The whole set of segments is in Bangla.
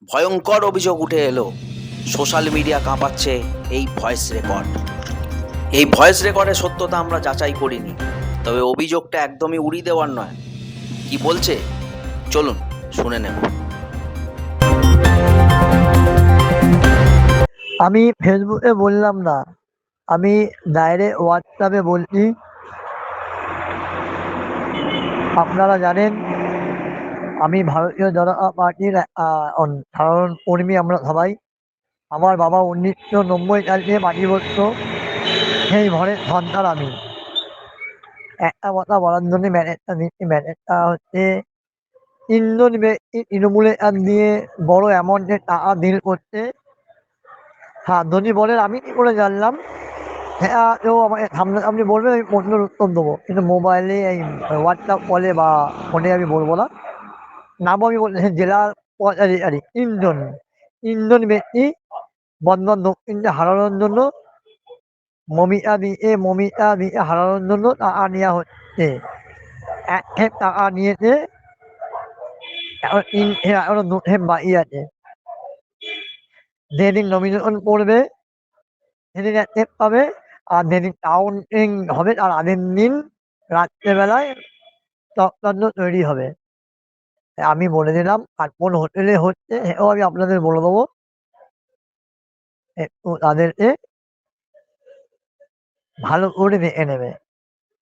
ভয়ঙ্কর অভিযোগ উঠে এলো। সোশ্যাল মিডিয়া কাঁপাচ্ছে এই ভয়েস রেকর্ড। এই ভয়েস রেকর্ডের সত্যতা আমরা যাচাই করিনি, তবে অভিযোগটা একদমই উড়িয়ে দেওয়ার নয়। কি বলছে চলুন শুনে নেব। আমি ফেসবুকে বললাম না, আমি ডাইরেক্ট হোয়াটসঅ্যাপে বলছি। আপনারা জানেন আমি ভারতীয় জনতা পার্টির সাধারণ কর্মী। আমরা সবাই, আমার বাবা 1990 সাল থেকে পার্টি করতো, সেই ঘরের সন্তান আমি। একটা কথা বলার জন্য ম্যানেজটা দিচ্ছি। ম্যানেজটা হচ্ছে তিনজন ব্যক্তি তৃণমূলের অ্যাপ দিয়ে বড় অ্যামাউন্টের টাকা ডিল করছে। হ্যাঁ, ধনী বলেন আমি কি করে জানলাম? হ্যাঁ, কেউ আমাকে সামনাসামনি বলবে, আমি প্রশ্নের উত্তর দেবো, কিন্তু মোবাইলে এই হোয়াটসঅ্যাপ কলে বা ফোনে আমি বলবো না। নামও আমি বলছি জেলার পদাধিকারী তিনজন ব্যক্তি বন্ধন দক্ষিণকে হারানোর জন্য, মমিতা দিয়ে হারানোর জন্য টাকা নেওয়া হচ্ছে। এক খেপ টাকা নিয়েছে, এখনো 2 খেপ বাকি আছে। যেদিন নমিনেশন করবে সেদিন 1 খেপ পাবে, আর যেদিন কাউন্টিং হবে তার আগের দিন রাত্রেবেলায় চক্রান্ত তৈরি হবে। আমি বলে দিলাম, আর কোন হোটেলে হচ্ছে সেটাও আমি আপনাদের বলে দেবো। একটু তাদেরকে ভালো করে দেখে নেবে।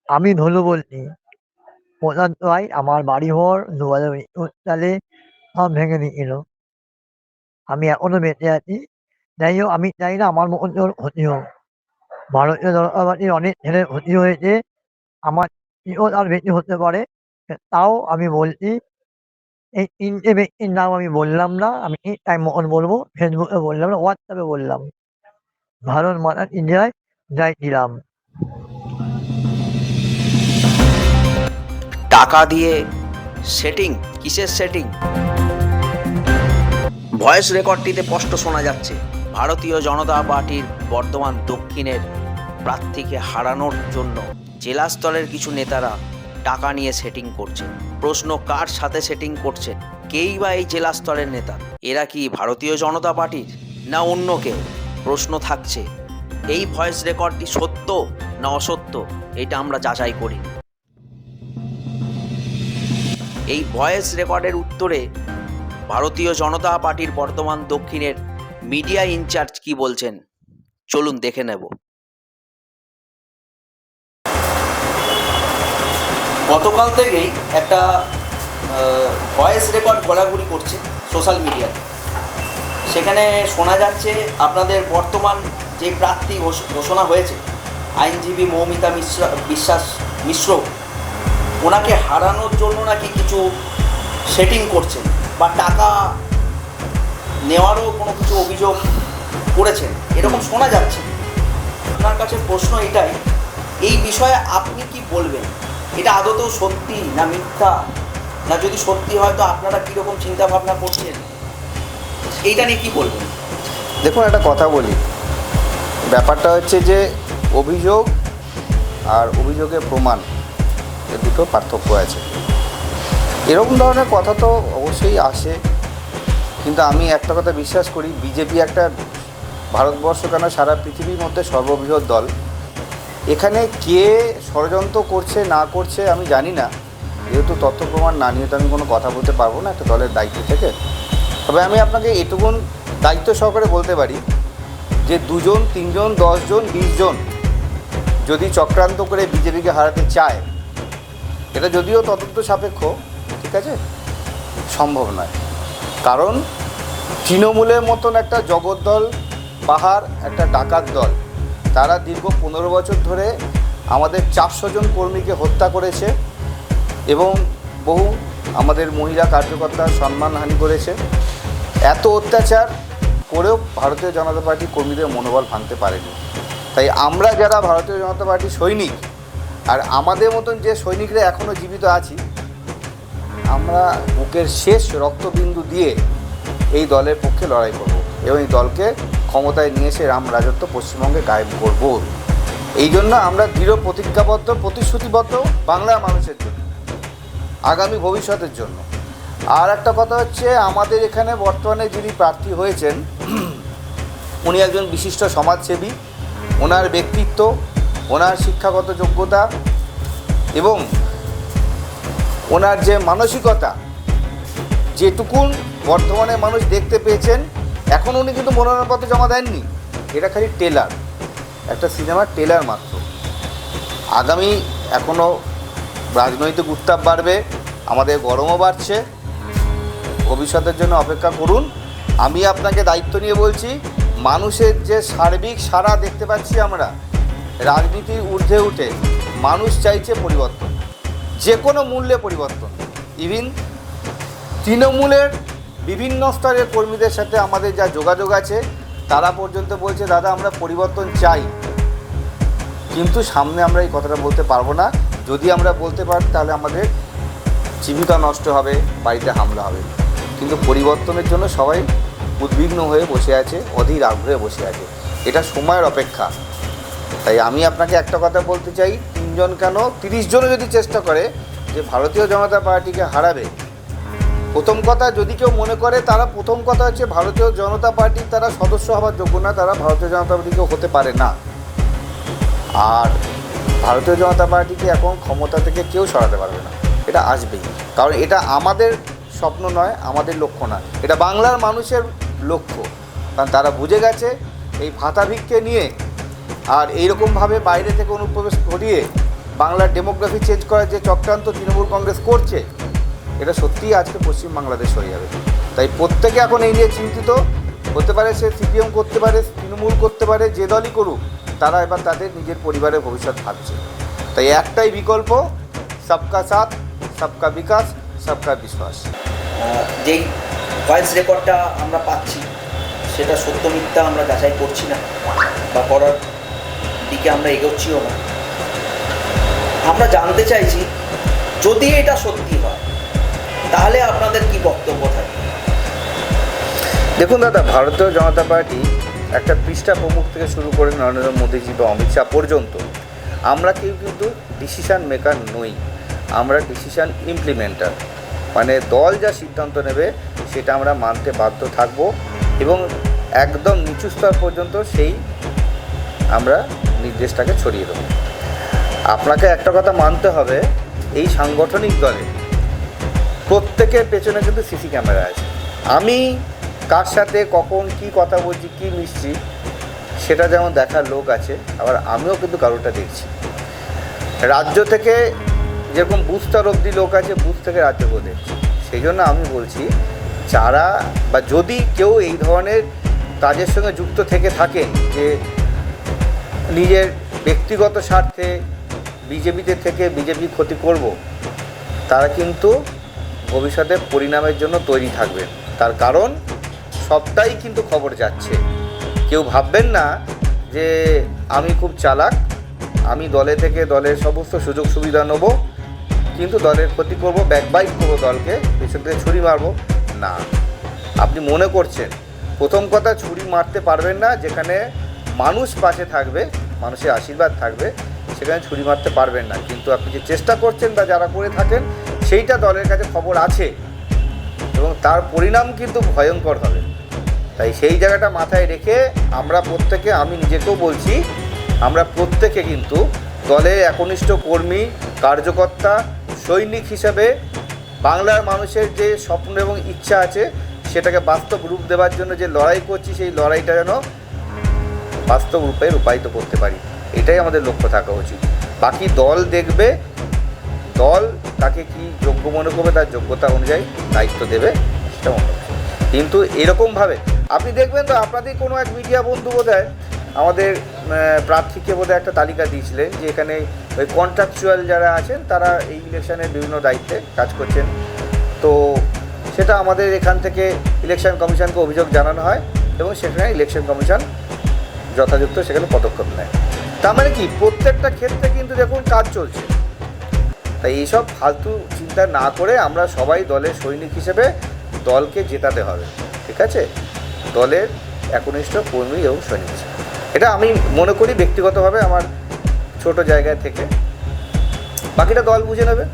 আমি ধলু বলছি, প্রশান্ত রায়। আমার বাড়ি ঘর 2021 সালে সব ভেঙে দিয়েছিল। আমি এখনো বেঁচে আছি। যাই হোক, আমি চাই না আমার মতন কেউ ক্ষতি হোক। ভারতীয় জনতা পার্টির অনেক ছেলের ক্ষতি হয়েছে, আমার থেকেও তার বেশি হতে পারে। তাও আমি বলছি, এই 3টে ব্যক্তির নাম আমি বললাম না, আমি এই টাইম মতন বলবো। ফেসবুকে বললাম না, হোয়াটসঅ্যাপে বললাম। ভারত মাতা কি জয়, জয় শ্রীরাম। টাকা দিয়ে সেটিং? কিসের সেটিং? ভয়েস রেকর্ডটিতে স্পষ্ট শোনা যাচ্ছে ভারতীয় জনতা পার্টির বর্ধমান দক্ষিণের প্রার্থীকে হারানোর জন্য জেলা স্তরের কিছু নেতারা টাকা নিয়ে সেটিং করছে। প্রশ্ন, কার সাথে সেটিং করছে? কেই বা এই জেলা স্তরের নেতা? এরা কি ভারতীয় জনতা পার্টির না অন্য কেউ? প্রশ্ন থাকছে, এই ভয়েস রেকর্ডটি সত্য না অসত্য এটা আমরা যাচাই করি। এই ভয়েস রেকর্ডের উত্তরে ভারতীয় জনতা পার্টির বর্ধমান দক্ষিণের মিডিয়া ইনচার্জ কি বলছেন চলুন দেখে নেব। গতকাল থেকেই একটা ভয়েস রেকর্ড ঘোরাঘুরি করছে সোশ্যাল মিডিয়াতে। সেখানে শোনা যাচ্ছে আপনাদের বর্তমান যে প্রার্থী ঘোষণা হয়েছে আইনজীবী মৌমিতা মিশ্র, ওনাকে হারানোর জন্য নাকি কিছু সেটিং করছেন বা টাকা নেওয়ারও কোনো কিছু অভিযোগ করেছেন, এরকম শোনা যাচ্ছে। আপনার কাছে প্রশ্ন এটাই, এই বিষয়ে আপনি কি বলবেন? এটা আদতেও সত্যি না মিথ্যা? না যদি সত্যি হয় তো আপনারা কীরকম চিন্তা ভাবনা করছেন, এইটা নিয়ে কী বলবেন? দেখুন, একটা কথা বলি। ব্যাপারটা হচ্ছে যে অভিযোগ আর অভিযোগের প্রমাণ, এ দুটো পার্থক্য আছে। এরকম ধরনের কথা তো অবশ্যই আসে, কিন্তু আমি একটা কথা বিশ্বাস করি, বিজেপি একটা ভারতবর্ষ কেন সারা পৃথিবীর মধ্যে সর্ববৃহৎ দল। এখানে কে ষড়যন্ত্র করছে না করছে আমি জানি না, যেহেতু তথ্য প্রমাণ না নিয়ে তো আমি কোনো কথা বলতে পারবো না একটা দলের দায়িত্ব থেকে। তবে আমি আপনাকে এটুকুন দায়িত্ব সহকারে বলতে পারি যে 2 জন 3 জন 10 জন 20 জন যদি চক্রান্ত করে বিজেপিকে হারাতে চায়, এটা যদিও তদন্ত সাপেক্ষ, ঠিক আছে, সম্ভব নয়। কারণ তৃণমূলের মতন একটা জগদ্দল, পাহাড় একটা ডাকাত দল, তারা দীর্ঘ 15 বছর ধরে আমাদের 400 জন কর্মীকে হত্যা করেছে এবং বহু আমাদের মহিলা কার্যকর্তার সম্মানহানি করেছে। এত অত্যাচার করেও ভারতীয় জনতা পার্টি কর্মীদের মনোবল ভাঙতে পারেনি। তাই আমরা যারা ভারতীয় জনতা পার্টি সৈনিক, আর আমাদের মতন যে সৈনিকরা এখনও জীবিত আছি, আমরা বুকের শেষ রক্তবিন্দু দিয়ে এই দলের পক্ষে লড়াই করব এবং এই দলকে ক্ষমতায় নিয়ে এসে রাম রাজত্ব পশ্চিমবঙ্গে কায়েম করব। এই জন্য আমরা দৃঢ় প্রতিজ্ঞাবদ্ধ, প্রতিশ্রুতিবদ্ধ বাংলার মানুষের জন্য, আগামী ভবিষ্যতের জন্য। আর একটা কথা হচ্ছে, আমাদের এখানে বর্তমানে যিনি প্রার্থী হয়েছেন উনি একজন বিশিষ্ট সমাজসেবী। ওনার ব্যক্তিত্ব, ওনার শিক্ষাগত যোগ্যতা এবং ওনার যে মানসিকতা, যেটুকুন বর্তমানে মানুষ দেখতে পেয়েছেন, এখন উনি কিন্তু মনোনয়নপত্র জমা দেননি, এটা খালি টেলার, একটা সিনেমার টেলার মাত্র। আগামী এখনও রাজনৈতিক উত্তাপ বাড়বে, আমাদের গরমও বাড়ছে, ভবিষ্যতের জন্য অপেক্ষা করুন। আমি আপনাকে দায়িত্ব নিয়ে বলছি, মানুষের যে সার্বিক সাড়া দেখতে পাচ্ছি আমরা, রাজনীতির ঊর্ধ্বে উঠে মানুষ চাইছে পরিবর্তন, যে কোনো মূল্যে পরিবর্তন। ইভিন তৃণমূলের বিভিন্ন স্তরের কর্মীদের সাথে আমাদের যা যোগাযোগ আছে, তারা পর্যন্ত বলছে দাদা আমরা পরিবর্তন চাই, কিন্তু সামনে আমরা এই কথাটা বলতে পারবো না। যদি আমরা বলতে পারি তাহলে আমাদের জীবিকা নষ্ট হবে, বাড়িতে হামলা হবে। কিন্তু পরিবর্তনের জন্য সবাই উদ্বিগ্ন হয়ে বসে আছে, অধীর আগ্রহে বসে আছে, এটা সময়ের অপেক্ষা। তাই আমি আপনাকে একটা কথা বলতে চাই, 3 জন কেন 30 জনও যদি চেষ্টা করে যে ভারতীয় জনতা পার্টিকে হারাবে, প্রথম কথা যদি কেউ মনে করে, তারা প্রথম কথা হচ্ছে ভারতীয় জনতা পার্টির তারা সদস্য হওয়ার যোগ্য না, তারা ভারতীয় জনতা পার্টিকেও হতে পারে না। আর ভারতীয় জনতা পার্টিকে এখন ক্ষমতা থেকে কেউ সরাতে পারবে না, এটা আসবেই। কারণ এটা আমাদের স্বপ্ন নয়, আমাদের লক্ষ্য না, এটা বাংলার মানুষের লক্ষ্য। কারণ তারা বুঝে গেছে এই ভাতাভিক্ষে নিয়ে আর এইরকমভাবে বাইরে থেকে অনুপ্রবেশ ঘটিয়ে বাংলার ডেমোগ্রাফি চেঞ্জ করার যে চক্রান্ত তৃণমূল কংগ্রেস করছে, এটা সত্যিই আজকে পশ্চিম বাংলাদেশ হয়ে যাবে। তাই প্রত্যেকে এখন এই নিয়ে চিন্তিত। হতে পারে সে সিপিএম করতে পারে, তৃণমূল করতে পারে, যে দলই করুক, তারা এবার তাদের নিজের পরিবারের ভবিষ্যৎ ভাবছে। তাই একটাই বিকল্প, সবকা সাথ, সবকা বিকাশ, সবকা বিশ্বাস। যেই ভয়েস রেকর্ডটা আমরা পাচ্ছি, সেটা সত্য মিথ্যা আমরা যাচাই করছি না বা করার দিকে আমরা এগোচ্ছিও না। আমরা জানতে চাইছি, যদি এটা সত্যি হয় তাহলে আপনাদের কি বক্তব্য থাকে? দেখুন দাদা, ভারতীয় জনতা পার্টি একটা পৃষ্ঠা প্রমুখ থেকে শুরু করে নরেন্দ্র মোদীজি বা অমিত শাহ পর্যন্ত আমরা কেউ কিন্তু ডিসিশান মেকার নই, আমরা ডিসিশান ইমপ্লিমেন্টার। মানে দল যা সিদ্ধান্ত নেবে সেটা আমরা মানতে বাধ্য থাকব এবং একদম নিচু স্তর পর্যন্ত সেই আমরা নির্দেশটাকে ছড়িয়ে দেবো। আপনাকে একটা কথা মানতে হবে, এই সাংগঠনিক দলে প্রত্যেকের পেছনে কিন্তু সিসি ক্যামেরা আছে। আমি কার সাথে কখন কি কথা বলছি, কি মিশছি, সেটা যেমন দেখার লোক আছে, আবার আমিও কিন্তু কারোটা দেখছি। রাজ্য থেকে যেরকম বুথ স্তর অবধি লোক আছে, বুথ থেকে রাজ্যকেও দেখছি। সেই জন্য আমি বলছি, যারা বা যদি কেউ এই ধরনের কাজের সঙ্গে যুক্ত থেকে থাকেন, যে নিজের ব্যক্তিগত স্বার্থে বিজেপিতে থেকে বিজেপি ক্ষতি করব, তারা কিন্তু ভবিষ্যতে পরিণামের জন্য তৈরি থাকবেন। তার কারণ সবটাই কিন্তু খবর যাচ্ছে। কেউ ভাববেন না যে আমি খুব চালাক, আমি দলে থেকে দলের সমস্ত সুযোগ সুবিধা নেব, কিন্তু দলের ক্ষতি করব, ব্যাকবাইট করবো, দলকে পেছন থেকে ছুরি মারবো না। আপনি মনে করছেন, প্রথম কথা, ছুরি মারতে পারবেন না। যেখানে মানুষ পাশে থাকবে, মানুষের আশীর্বাদ থাকবে, সেখানে ছুরি মারতে পারবেন না। কিন্তু আপনি যে চেষ্টা করছেন বা যারা করে থাকেন, সেইটা দলের কাছে খবর আছে এবং তার পরিণাম কিন্তু ভয়ঙ্কর হবে। তাই সেই জায়গাটা মাথায় রেখে আমরা প্রত্যেকে, আমি নিজেকেও বলছি, আমরা প্রত্যেকে কিন্তু দলের একনিষ্ঠ কর্মী, কার্যকর্তা, সৈনিক হিসাবে বাংলার মানুষের যে স্বপ্ন এবং ইচ্ছা আছে, সেটাকে বাস্তব রূপ দেওয়ার জন্য যে লড়াই করছি, সেই লড়াইটা যেন বাস্তব রূপে রূপায়িত করতে পারি, এটাই আমাদের লক্ষ্য থাকা উচিত। বাকি দল দেখবে, দল তাকে কি যোগ্য মনে করবে, তার যোগ্যতা অনুযায়ী দায়িত্ব দেবে, সেটা মনে হবে। কিন্তু এরকমভাবে আপনি দেখবেন তো, আপনাদের কোনো এক মিডিয়া বন্ধু বোধহয় আমাদের প্রার্থীকে বোধহয় একটা তালিকা দিয়েছিলেন, যে এখানে ওই কন্ট্রাকচুয়াল যারা আছেন তারা এই ইলেকশনের বিভিন্ন দায়িত্বে কাজ করছেন। তো সেটা আমাদের এখান থেকে ইলেকশন কমিশনকে অভিযোগ জানানো হয় এবং সেখানে ইলেকশন কমিশন যথাযথ সেখানে পদক্ষেপ নেয়। তার মানে কি, প্রত্যেকটা ক্ষেত্রে কিন্তু দেখুন কাজ চলছে। তাই এইসব ফালতু চিন্তা না করে আমরা সবাই দলের সৈনিক হিসেবে দলকে জেতাতে হবে, ঠিক আছে? দলের একনিষ্ঠ কর্মী এবং সৈনিক হিসেবে, এটা আমি মনে করি ব্যক্তিগতভাবে আমার ছোট জায়গায় থেকে। বাকিটা দল বুঝে নেবে।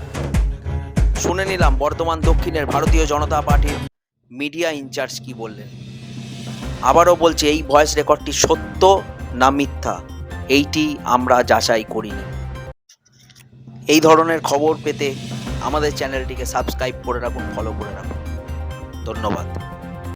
শুনে নিলাম বর্ধমান দক্ষিণের ভারতীয় জনতা পার্টির মিডিয়া ইনচার্জ কি বললেন। আবারও বলছি, এই ভয়েস রেকর্ডটি সত্য না মিথ্যা এইটি আমরা যাচাই করিনি। এই ধরনের খবর পেতে আমাদের চ্যানেলটিকে সাবস্ক্রাইব করে রাখুন, ফলো করে রাখুন। ধন্যবাদ।